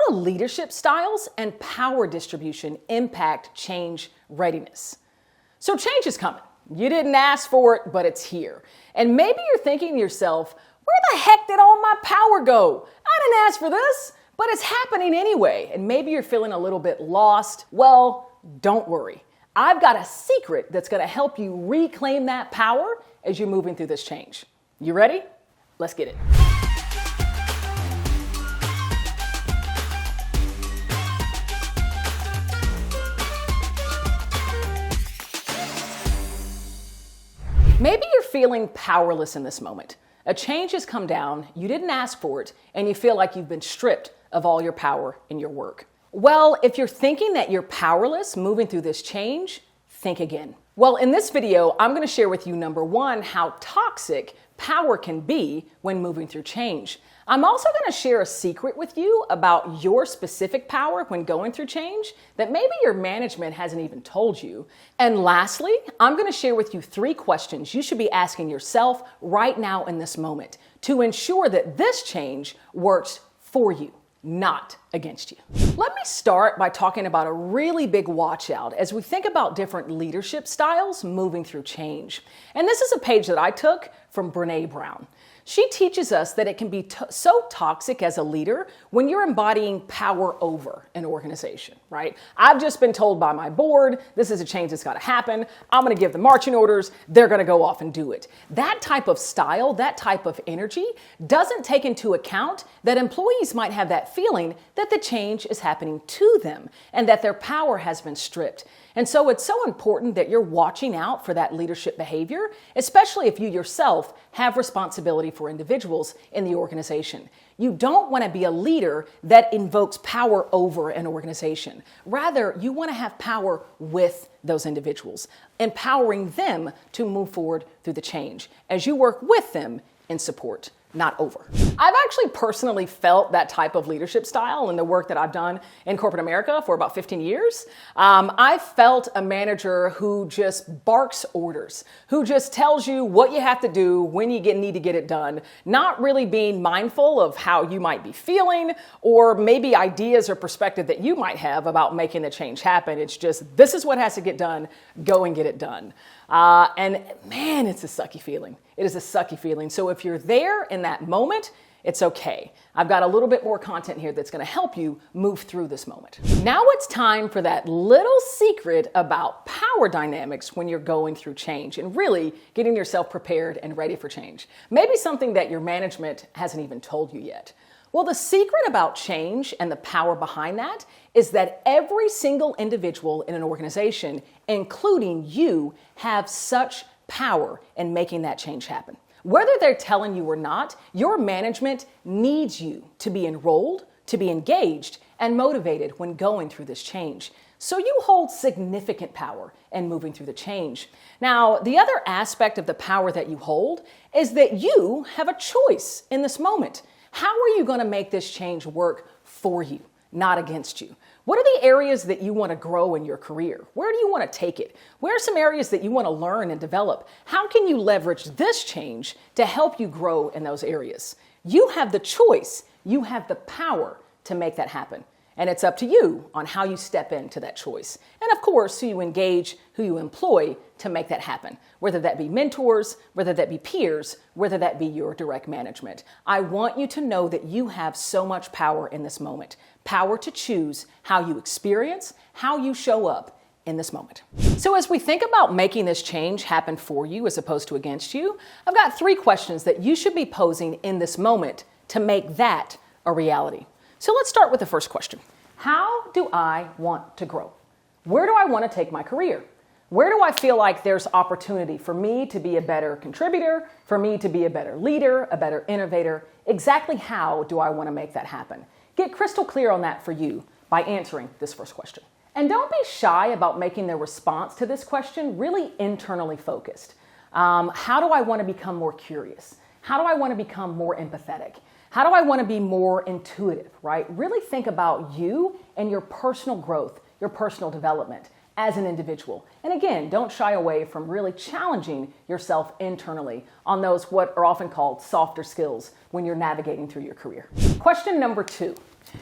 do leadership styles and power distribution impact change readiness? So change is coming. You didn't ask for it, but it's here. And maybe you're thinking to yourself, where the heck did all my power go? I didn't ask for this, but it's happening anyway. And maybe you're feeling a little bit lost. Well, don't worry. I've got a secret that's going to help you reclaim that power as you're moving through this change. You ready? Let's get it. Maybe you're feeling powerless in this moment. A change has come down, you didn't ask for it, and you feel like you've been stripped of all your power in your work. Well, if you're thinking that you're powerless moving through this change, think again. Well, in this video, I'm going to share with you, number one, how toxic power can be when moving through change. I'm also going to share a secret with you about your specific power when going through change that maybe your management hasn't even told you. And lastly, I'm going to share with you 3 questions you should be asking yourself right now in this moment to ensure that this change works for you, not against you. Let me start by talking about a really big watch out as we think about different leadership styles moving through change. And this is a page that I took from Brene Brown. She teaches us that it can be so toxic as a leader when you're embodying power over an organization, right? I've just been told by my board, this is a change that's got to happen. I'm going to give the marching orders. They're going to go off and do it. That type of style, that type of energy doesn't take into account that employees might have that feeling that the change is happening to them and that their power has been stripped. And so it's so important that you're watching out for that leadership behavior, especially if you yourself have responsibility for individuals in the organization. You don't want to be a leader that invokes power over an organization. Rather, you want to have power with those individuals, empowering them to move forward through the change as you work with them in support, not over. I've actually personally felt that type of leadership style in the work that I've done in corporate America for about 15 years. I felt a manager who just barks orders, who just tells you what you have to do when you need to get it done, not really being mindful of how you might be feeling or maybe ideas or perspective that you might have about making the change happen. It's just, this is what has to get done, go and get it done. And man, it's a sucky feeling. It is a sucky feeling. So if you're there in that moment, it's okay. I've got a little bit more content here that's going to help you move through this moment. Now it's time for that little secret about power dynamics when you're going through change and really getting yourself prepared and ready for change. Maybe something that your management hasn't even told you yet. Well, the secret about change and the power behind that is that every single individual in an organization, including you, have such power in making that change happen. Whether they're telling you or not, your management needs you to be enrolled, to be engaged, and motivated when going through this change. So you hold significant power in moving through the change. Now, the other aspect of the power that you hold is that you have a choice in this moment. How are you going to make this change work for you, not against you? What are the areas that you want to grow in your career? Where do you want to take it? Where are some areas that you want to learn and develop? How can you leverage this change to help you grow in those areas? You have the choice. You have the power to make that happen. And it's up to you on how you step into that choice. And of course, who you engage, who you employ to make that happen. Whether that be mentors, whether that be peers, whether that be your direct management. I want you to know that you have so much power in this moment. Power to choose how you experience, how you show up in this moment. So as we think about making this change happen for you as opposed to against you, I've got 3 questions that you should be posing in this moment to make that a reality. So let's start with the first question. How do I want to grow? Where do I want to take my career? Where do I feel like there's opportunity for me to be a better contributor, for me to be a better leader, a better innovator? Exactly how do I want to make that happen? Get crystal clear on that for you by answering this first question. And don't be shy about making the response to this question really internally focused. How do I want to become more curious? How do I want to become more empathetic? How do I want to be more intuitive, right? Really think about you and your personal growth, your personal development as an individual. And again, don't shy away from really challenging yourself internally on those what are often called softer skills when you're navigating through your career. Question number 2.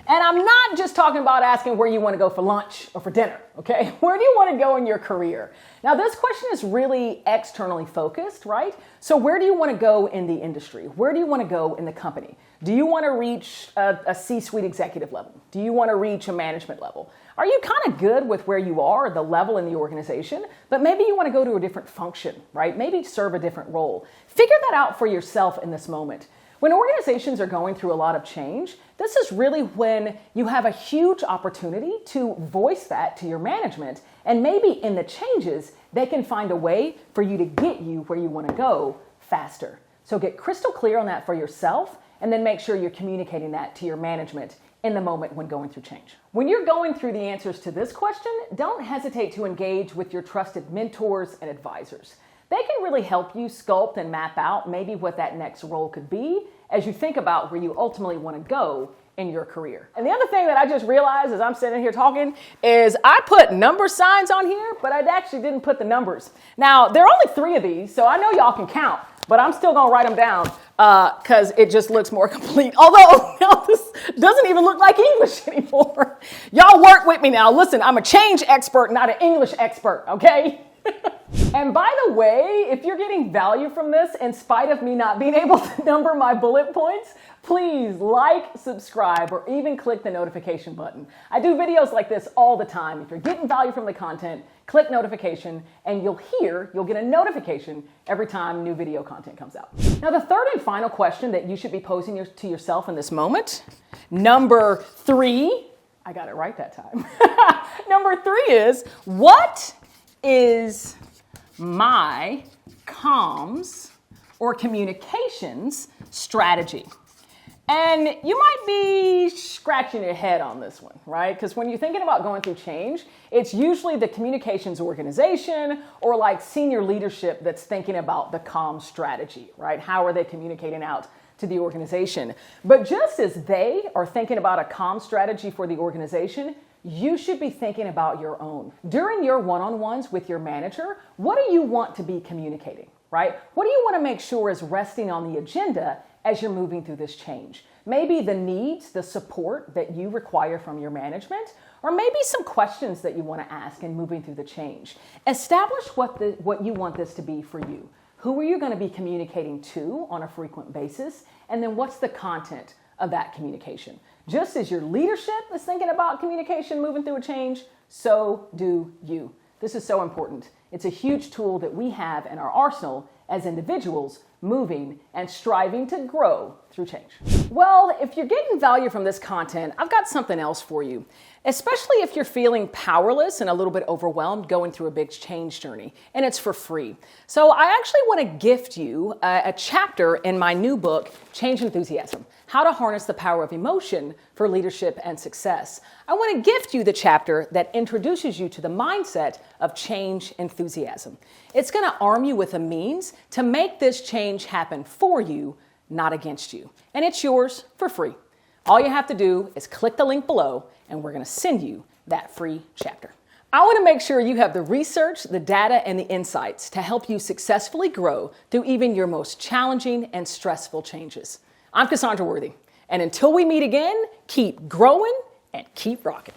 And I'm not just talking about asking where you want to go for lunch or for dinner, okay? Where do you want to go in your career? Now, this question is really externally focused, right? So where do you want to go in the industry? Where do you want to go in the company? Do you want to reach a C-suite executive level? Do you want to reach a management level? Are you kind of good with where you are, the level in the organization, but maybe you want to go to a different function, right? Maybe serve a different role. Figure that out for yourself in this moment. When organizations are going through a lot of change, this is really when you have a huge opportunity to voice that to your management, and maybe in the changes, they can find a way for you to get you where you want to go faster. So get crystal clear on that for yourself, and then make sure you're communicating that to your management in the moment when going through change. When you're going through the answers to this question, don't hesitate to engage with your trusted mentors and advisors. They can really help you sculpt and map out maybe what that next role could be as you think about where you ultimately want to go in your career. And the other thing that I just realized as I'm sitting here talking is I put number signs on here, but I actually didn't put the numbers. Now, there are only 3 of these, so I know y'all can count, but I'm still going to write them down because it just looks more complete. Although, this doesn't even look like English anymore. Y'all work with me now. Listen, I'm a change expert, not an English expert, okay? And by the way, if you're getting value from this, in spite of me not being able to number my bullet points, please like, subscribe, or even click the notification button. I do videos like this all the time. If you're getting value from the content, click notification, and you'll get a notification every time new video content comes out. Now, the third and final question that you should be posing to yourself in this moment, number 3, I got it right that time. Number 3 is, what is my comms or communications strategy? And you might be scratching your head on this one, right? Because when you're thinking about going through change, it's usually the communications organization or like senior leadership that's thinking about the comms strategy, right? How are they communicating out to the organization? But just as they are thinking about a comms strategy for the organization, you should be thinking about your own. During your one-on-ones with your manager, what do you want to be communicating, right? What do you want to make sure is resting on the agenda as you're moving through this change? Maybe the needs, the support that you require from your management, or maybe some questions that you want to ask in moving through the change. Establish what you want this to be for you. Who are you going to be communicating to on a frequent basis? And then what's the content of that communication? Just as your leadership is thinking about communication moving through a change, so do you. This is so important. It's a huge tool that we have in our arsenal as individuals moving and striving to grow through change. Well, if you're getting value from this content, I've got something else for you, especially if you're feeling powerless and a little bit overwhelmed going through a big change journey, and it's for free. So I actually want to gift you a chapter in my new book, Change Enthusiasm: How to Harness the Power of Emotion for Leadership and Success. I want to gift you the chapter that introduces you to the mindset of change enthusiasm. It's going to arm you with a means to make this change happen for you, not against you. And it's yours for free. All you have to do is click the link below, and we're going to send you that free chapter. I want to make sure you have the research, the data, and the insights to help you successfully grow through even your most challenging and stressful changes. I'm Cassandra Worthy, and until we meet again, keep growing and keep rocking.